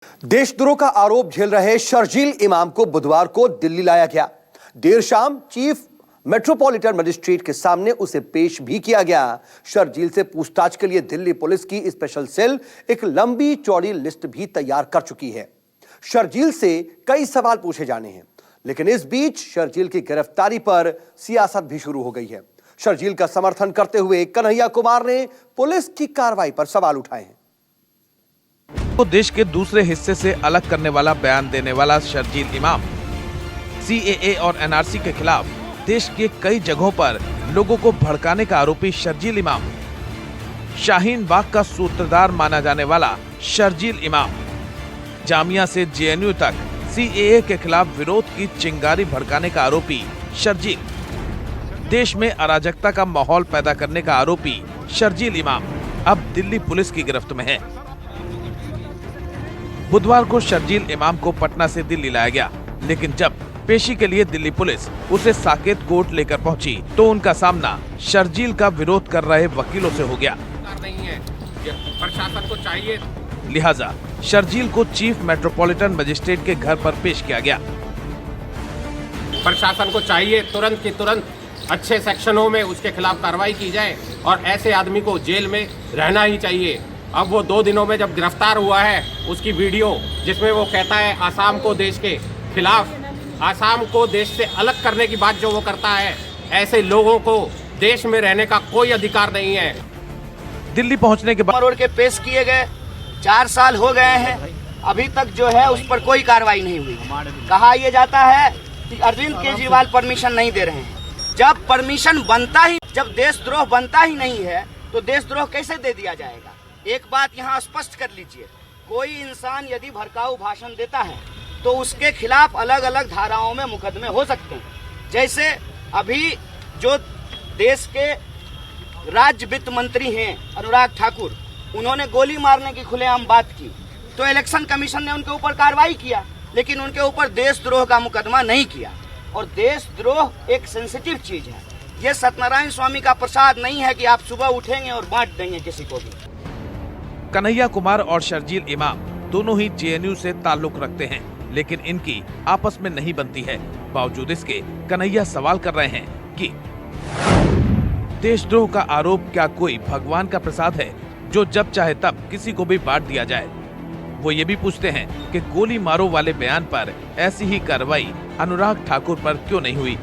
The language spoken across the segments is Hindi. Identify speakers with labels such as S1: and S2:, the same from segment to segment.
S1: देशद्रोह का आरोप झेल रहे शर्जील इमाम को बुधवार को दिल्ली लाया गया। देर शाम चीफ मेट्रोपॉलिटन मजिस्ट्रेट के सामने उसे पेश भी किया गया। शर्जील से पूछताछ के लिए दिल्ली पुलिस की स्पेशल सेल एक लंबी चौड़ी लिस्ट भी तैयार कर चुकी है। शर्जील से कई सवाल पूछे जाने हैं, लेकिन इस बीच शर्जील की गिरफ्तारी पर सियासत भी शुरू हो गई है। शर्जील का समर्थन करते हुए कन्हैया कुमार ने पुलिस की कार्रवाई पर सवाल उठाए हैं।
S2: तो देश के दूसरे हिस्से से अलग करने वाला बयान देने वाला शर्जील इमाम सीएए और एनआरसी के खिलाफ देश के कई जगहों पर लोगों को भड़काने का आरोपी शर्जील इमाम, शाहीन बाग का सूत्रधार माना जाने वाला शर्जील इमाम, जामिया से जेएनयू तक सीएए के खिलाफ विरोध की चिंगारी भड़काने का आरोपी शर्जील, देश में अराजकता का माहौल पैदा करने का आरोपी शर्जील इमाम अब दिल्ली पुलिस की गिरफ्त में है। बुधवार को शर्जील इमाम को पटना से दिल्ली लाया गया, लेकिन जब पेशी के लिए दिल्ली पुलिस उसे साकेत कोर्ट लेकर पहुंची तो उनका सामना शर्जील का विरोध कर रहे वकीलों से हो गया।
S3: नहीं है, प्रशासन को चाहिए।
S2: लिहाजा शर्जील को चीफ मेट्रोपॉलिटन मजिस्ट्रेट के घर पर पेश किया गया।
S3: प्रशासन को चाहिए तुरंत की तुरंत अच्छे सेक्शनों में उसके खिलाफ कार्रवाई की जाए और ऐसे आदमी को जेल में रहना ही चाहिए। अब वो 2 दिनों में जब गिरफ्तार हुआ है, उसकी वीडियो जिसमें वो कहता है आसाम को देश के खिलाफ, आसाम को देश से अलग करने की बात जो वो करता है, ऐसे लोगों को देश में रहने का कोई अधिकार नहीं है।
S2: दिल्ली पहुंचने के बाद
S4: रोड के पेश किए गए 4 साल हो गए हैं, अभी तक जो है उस पर कोई कार्रवाई नहीं हुई। कहा यह जाता है कि अरविंद केजरीवाल परमिशन नहीं दे रहे हैं। जब परमिशन बनता ही, जब देशद्रोह बनता ही नहीं है तो देशद्रोह कैसे दे दिया जाएगा? एक बात यहाँ स्पष्ट कर लीजिए, कोई इंसान यदि भड़काऊ भाषण देता है तो उसके खिलाफ अलग अलग धाराओं में मुकदमे हो सकते हैं। जैसे अभी जो देश के राज्य वित्त मंत्री हैं अनुराग ठाकुर, उन्होंने गोली मारने की खुलेआम बात की तो इलेक्शन कमीशन ने उनके ऊपर कार्रवाई किया, लेकिन उनके ऊपर देशद्रोह का मुकदमा नहीं किया। और देशद्रोह एक सेंसिटिव चीज है, ये सत्यनारायण स्वामी का प्रसाद नहीं है कि आप सुबह उठेंगे और बांट देंगे किसी को भी।
S2: कन्हैया कुमार और शर्जील इमाम दोनों ही जेएनयू से ताल्लुक रखते हैं, लेकिन इनकी आपस में नहीं बनती है। बावजूद इसके कन्हैया सवाल कर रहे हैं कि देशद्रोह का आरोप क्या कोई भगवान का प्रसाद है जो जब चाहे तब किसी को भी बांट दिया जाए। वो ये भी पूछते हैं कि गोली मारो वाले बयान पर ऐसी ही कार्रवाई अनुराग ठाकुर पर क्यों नहीं हुई।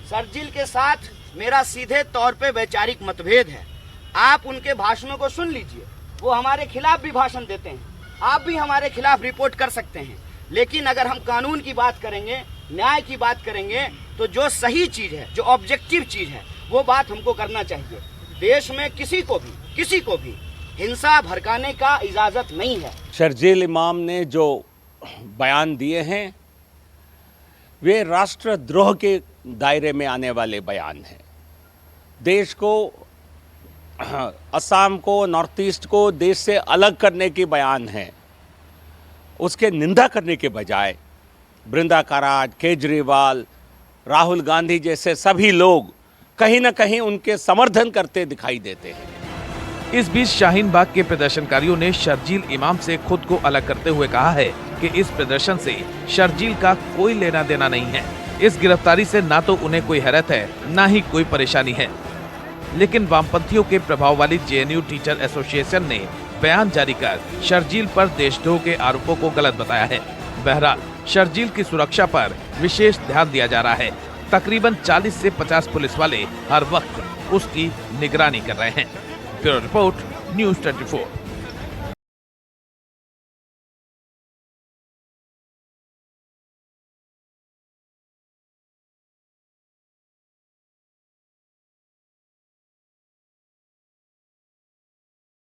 S4: शर्जील के साथ मेरा सीधे तौर पे वैचारिक मतभेद है। आप उनके भाषणों को सुन लीजिए, वो हमारे खिलाफ भी भाषण देते हैं, आप भी हमारे खिलाफ रिपोर्ट कर सकते हैं। लेकिन अगर हम कानून की बात करेंगे, न्याय की बात करेंगे, तो जो सही चीज है, जो ऑब्जेक्टिव चीज है, वो बात हमको करना चाहिए। देश में किसी को भी हिंसा भड़काने का इजाजत नहीं है।
S5: शर्जील इमाम ने जो बयान दिए हैं वे राष्ट्रद्रोह के दायरे में आने वाले बयान हैं। देश को, असम को, नॉर्थ ईस्ट को देश से अलग करने के बयान हैं। उसके निंदा करने के बजाय बृंदा कराट, केजरीवाल, राहुल गांधी जैसे सभी लोग कहीं न कहीं उनके समर्थन करते दिखाई देते हैं।
S2: इस बीच शाहीन बाग के प्रदर्शनकारियों ने शर्जील इमाम से खुद को अलग करते हुए कहा है कि इस प्रदर्शन से शर्जील का कोई लेना देना नहीं है। इस गिरफ्तारी से ना तो उन्हें कोई हैरत है, ना ही कोई परेशानी है। लेकिन वामपंथियों के प्रभाव वाली जेएनयू टीचर एसोसिएशन ने बयान जारी कर शर्जील पर देशद्रोह के आरोपों को गलत बताया है। बहरहाल शर्जील की सुरक्षा पर विशेष ध्यान दिया जा रहा है। तकरीबन 40 से 50 पुलिस वाले हर वक्त उसकी निगरानी कर रहे हैं। Bureau report, news 24।